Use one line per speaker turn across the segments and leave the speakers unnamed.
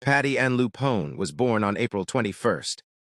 Patti LuPone was born on April 21,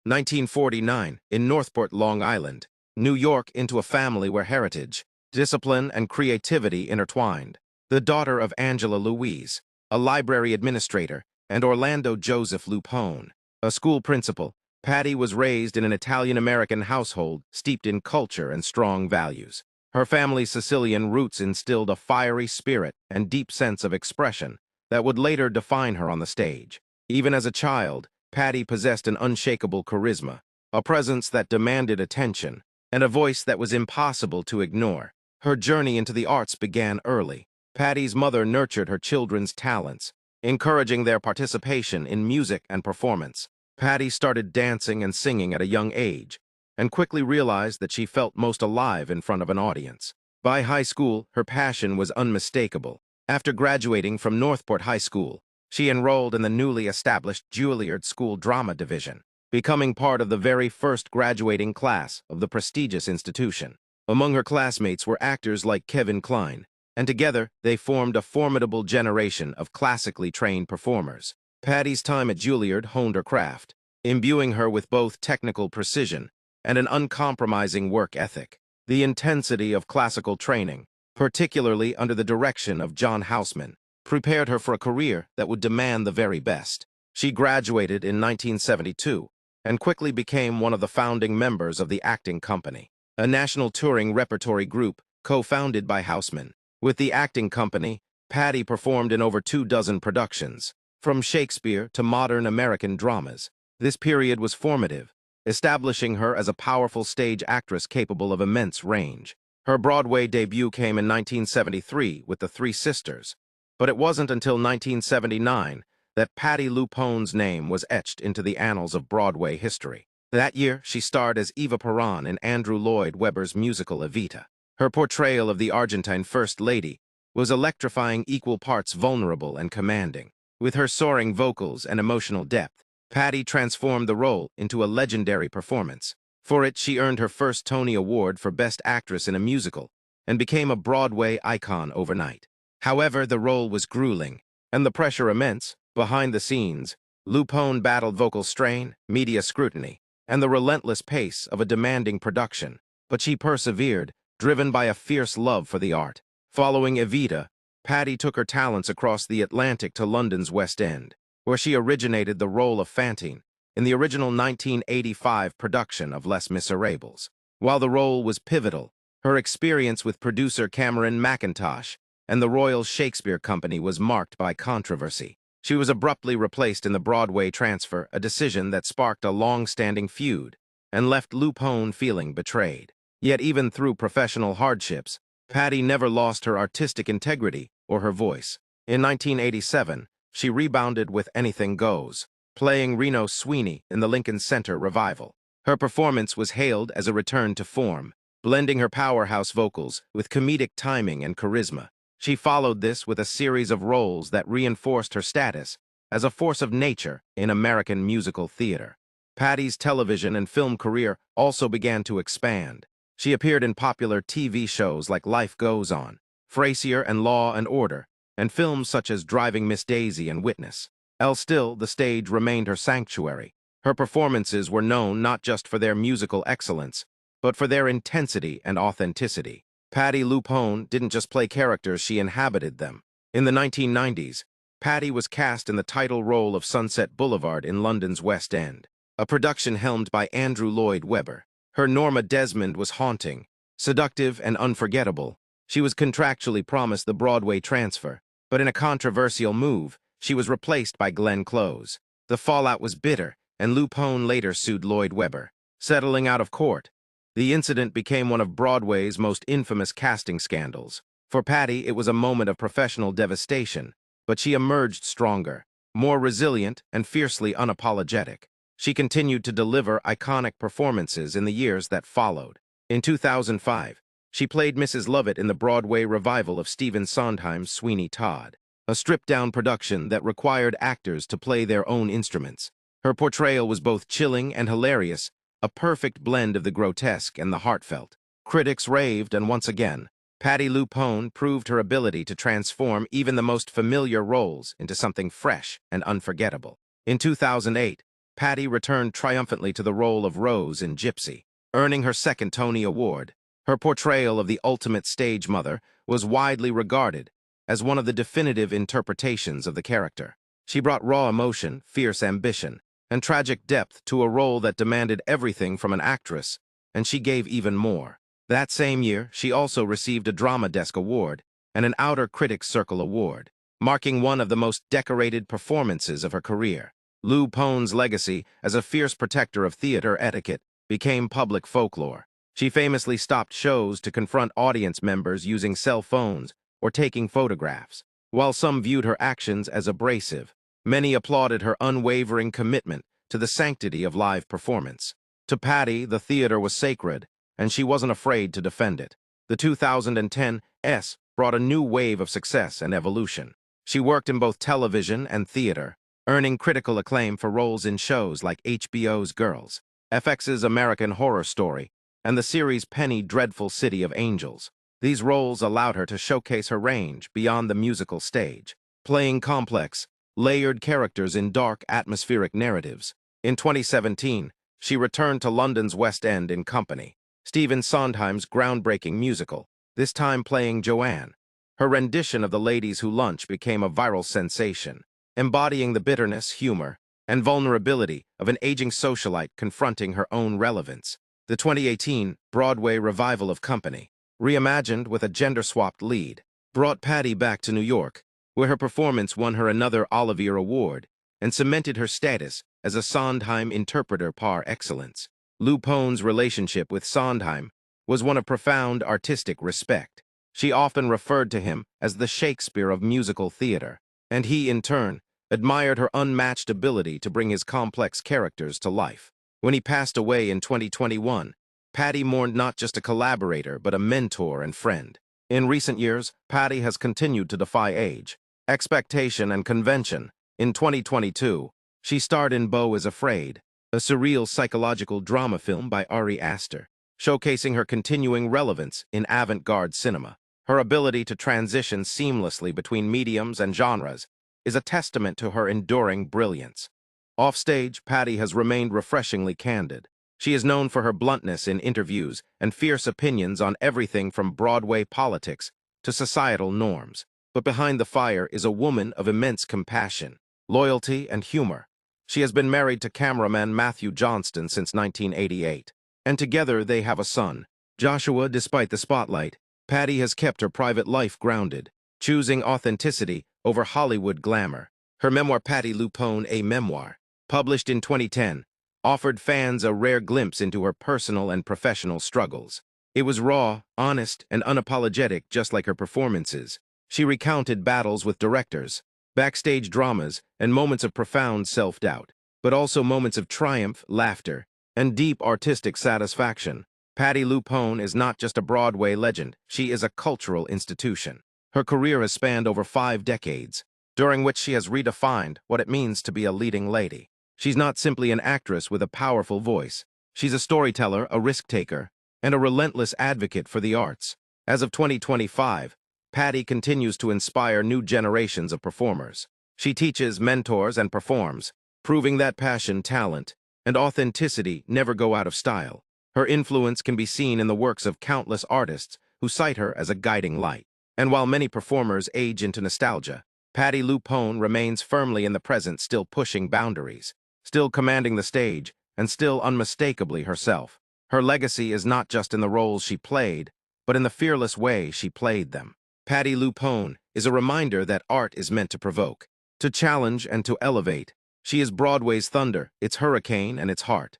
1949, in Northport, Long Island, New York, into a family where heritage, discipline, and creativity intertwined. The daughter of Angela Louise, a library administrator, and Orlando Joseph LuPone, a school principal, Patti was raised in an Italian-American household steeped in culture and strong values. Her family's Sicilian roots instilled a fiery spirit and deep sense of expression that would later define her on the stage. Even as a child, Patti possessed an unshakable charisma, a presence that demanded attention, and a voice that was impossible to ignore. Her journey into the arts began early. Patti's mother nurtured her children's talents, encouraging their participation in music and performance. Patti started dancing and singing at a young age, and quickly realized that she felt most alive in front of an audience. By high school, her passion was unmistakable. After graduating from Northport High School, she enrolled in the newly established Juilliard School Drama Division, becoming part of the very first graduating class of the prestigious institution. Among her classmates were actors like Kevin Kline, and together they formed a formidable generation of classically trained performers. Patti's time at Juilliard honed her craft, imbuing her with both technical precision and an uncompromising work ethic. The intensity of classical training, particularly under the direction of John Houseman, prepared her for a career that would demand the very best. She graduated in 1972 and quickly became one of the founding members of the Acting Company, a national touring repertory group co-founded by Houseman. With the Acting Company, Patti performed in over 24 productions, from Shakespeare to modern American dramas. This period was formative, establishing her as a powerful stage actress capable of immense range. Her Broadway debut came in 1973 with The Three Sisters, but it wasn't until 1979 that Patti LuPone's name was etched into the annals of Broadway history. That year, she starred as Eva Peron in Andrew Lloyd Webber's musical Evita. Her portrayal of the Argentine First Lady was electrifying, equal parts vulnerable and commanding. With her soaring vocals and emotional depth, Patti transformed the role into a legendary performance. For it, she earned her first Tony Award for Best Actress in a Musical and became a Broadway icon overnight. However, the role was grueling, and the pressure immense. Behind the scenes, LuPone battled vocal strain, media scrutiny, and the relentless pace of a demanding production. But she persevered, driven by a fierce love for the art. Following Evita, Patti took her talents across the Atlantic to London's West End, where she originated the role of Fantine in the original 1985 production of Les Miserables. While the role was pivotal, her experience with producer Cameron Mackintosh and the Royal Shakespeare Company was marked by controversy. She was abruptly replaced in the Broadway transfer, a decision that sparked a long-standing feud and left LuPone feeling betrayed. Yet even through professional hardships, Patti never lost her artistic integrity or her voice. In 1987, she rebounded with Anything Goes, playing Reno Sweeney in the Lincoln Center revival. Her performance was hailed as a return to form, blending her powerhouse vocals with comedic timing and charisma. She followed this with a series of roles that reinforced her status as a force of nature in American musical theater. Patti's television and film career also began to expand. She appeared in popular TV shows like Life Goes On, Frasier and Law and Order, and films such as Driving Miss Daisy and Witness. Still, the stage remained her sanctuary. Her performances were known not just for their musical excellence, but for their intensity and authenticity. Patti LuPone didn't just play characters, she inhabited them. In the 1990s, Patti was cast in the title role of Sunset Boulevard in London's West End, a production helmed by Andrew Lloyd Webber. Her Norma Desmond was haunting, seductive, and unforgettable. She was contractually promised the Broadway transfer, but in a controversial move, she was replaced by Glenn Close. The fallout was bitter, and LuPone later sued Lloyd Webber. Settling out of court, the incident became one of Broadway's most infamous casting scandals. For Patti, it was a moment of professional devastation, but she emerged stronger, more resilient, and fiercely unapologetic. She continued to deliver iconic performances in the years that followed. In 2005, she played Mrs. Lovett in the Broadway revival of Stephen Sondheim's Sweeney Todd, a stripped-down production that required actors to play their own instruments. Her portrayal was both chilling and hilarious, a perfect blend of the grotesque and the heartfelt. Critics raved, and once again, Patti LuPone proved her ability to transform even the most familiar roles into something fresh and unforgettable. In 2008, Patti returned triumphantly to the role of Rose in Gypsy, earning her second Tony Award. Her portrayal of the ultimate stage mother was widely regarded as one of the definitive interpretations of the character. She brought raw emotion, fierce ambition, and tragic depth to a role that demanded everything from an actress, and she gave even more. That same year, she also received a Drama Desk Award and an Outer Critics Circle Award, marking one of the most decorated performances of her career. LuPone's legacy as a fierce protector of theater etiquette became public folklore. She famously stopped shows to confront audience members using cell phones or taking photographs. While some viewed her actions as abrasive, many applauded her unwavering commitment to the sanctity of live performance. To Patti, the theater was sacred, and she wasn't afraid to defend it. The 2010 S brought a new wave of success and evolution. She worked in both television and theater, earning critical acclaim for roles in shows like HBO's Girls, FX's American Horror Story, and the series Penny Dreadful City of Angels. These roles allowed her to showcase her range beyond the musical stage, playing complex, layered characters in dark, atmospheric narratives. In 2017, she returned to London's West End in Company, Stephen Sondheim's groundbreaking musical, this time playing Joanne. Her rendition of The Ladies Who Lunch became a viral sensation, embodying the bitterness, humor, and vulnerability of an aging socialite confronting her own relevance. The 2018 Broadway revival of Company, reimagined with a gender-swapped lead, brought Patti back to New York, where her performance won her another Olivier Award and cemented her status as a Sondheim interpreter par excellence. LuPone's relationship with Sondheim was one of profound artistic respect. She often referred to him as the Shakespeare of musical theater, and he, in turn, admired her unmatched ability to bring his complex characters to life. When he passed away in 2021, Patti mourned not just a collaborator, but a mentor and friend. In recent years, Patti has continued to defy age, expectation, and convention. In 2022, she starred in Beau is Afraid, a surreal psychological drama film by Ari Aster, showcasing her continuing relevance in avant-garde cinema. Her ability to transition seamlessly between mediums and genres is a testament to her enduring brilliance. Offstage, Patti has remained refreshingly candid. She is known for her bluntness in interviews and fierce opinions on everything from Broadway politics to societal norms. But behind the fire is a woman of immense compassion, loyalty, and humor. She has been married to cameraman Matthew Johnston since 1988, and together they have a son, Joshua. Despite the spotlight, Patti has kept her private life grounded, choosing authenticity over Hollywood glamour. Her memoir, Patti LuPone, a memoir, published in 2010, offered fans a rare glimpse into her personal and professional struggles. It was raw, honest, and unapologetic, just like her performances. She recounted battles with directors, backstage dramas, and moments of profound self-doubt, but also moments of triumph, laughter, and deep artistic satisfaction. Patti LuPone is not just a Broadway legend, she is a cultural institution. Her career has spanned over 5 decades, during which she has redefined what it means to be a leading lady. She's not simply an actress with a powerful voice. She's a storyteller, a risk-taker, and a relentless advocate for the arts. As of 2025, Patti continues to inspire new generations of performers. She teaches, mentors, and performs, proving that passion, talent, and authenticity never go out of style. Her influence can be seen in the works of countless artists who cite her as a guiding light. And while many performers age into nostalgia, Patti LuPone remains firmly in the present, still pushing boundaries, still commanding the stage, and still unmistakably herself. Her legacy is not just in the roles she played, but in the fearless way she played them. Patti LuPone is a reminder that art is meant to provoke, to challenge, and to elevate. She is Broadway's thunder, its hurricane, and its heart.